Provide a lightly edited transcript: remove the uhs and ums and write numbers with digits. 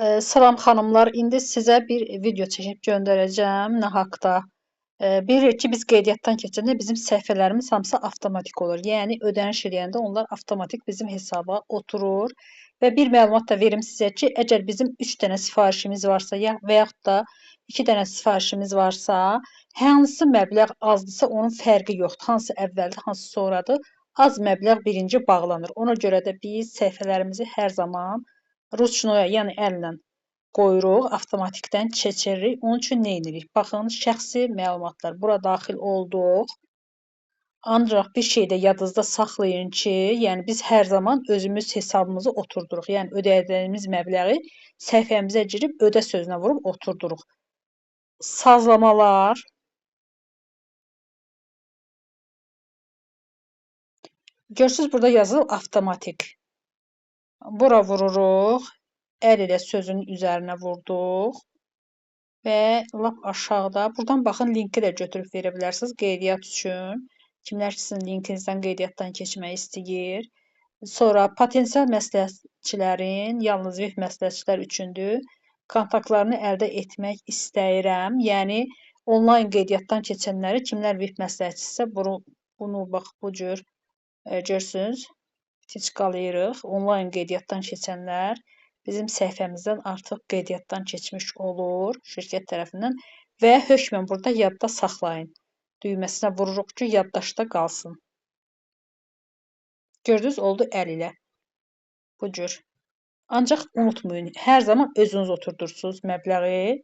Salam xanımlar, indi sizə bir video çəkib göndərəcəm. Nə haqda? Bilirik ki, biz qeydiyyatdan keçəndə bizim səhifələrimiz hamısı avtomatik olur. Yəni ödəniş eləyəndə onlar avtomatik bizim hesaba oturur. Və bir məlumat da verim sizə ki, əgər bizim 3 dənə sifarişimiz varsa, və yaxud da 2 dənə sifarişimiz varsa, hansı məbləğ azdırsa onun fərqi yoxdur. Hansı əvvəldir, hansı sonradır. Az məbləğ birinci bağlanır. Ona görə də biz səhifələrimizi hər zaman ruchnoya, yəni əllə qoyuruq, avtomatikdən keçiririk. Onun üçün nə edirik? Baxın, şəxsi məlumatlar bura daxil olduq. Ancaq bir şey də yadınızda saxlayın ki, yəni biz hər zaman özümüz hesabımızı oturduruq. Yəni ödədiyimiz məbləği səhifəmizə girib ödə sözünə vurub oturduruq. Sazlamalar. Görürsünüz, burada yazılıb avtomatik. Bura vururuq. Əl ilə sözün üzərinə vurduq. Və lap aşağıda, buradan baxın, linki də götürüb verə bilərsiniz qeydiyyat üçün. Kimlər ki, sizin linkinizdən qeydiyyatdan keçmək istəyir. Sonra potensial məsləhətçilərin, yalnız VIP məsləhətçilər üçündür. Kontaktlarını əldə etmək istəyirəm. Yəni, onlayn qeydiyyatdan keçənləri, kimlər VIP məsləhətçisə, bunu bax, bu cür görürsünüz. Tiçqalayırıq. Onlayn qeydiyyatdan keçənlər bizim səhifəmizdən artıq qeydiyyatdan keçmiş olur şirkət tərəfindən və hökmən burada yadda saxlayın. Düyməsinə vururuq ki, yaddaşda qalsın. Gördünüz, oldu əl ilə. Bu cür. Ancaq unutmayın, hər zaman özünüz oturdursunuz məbləği.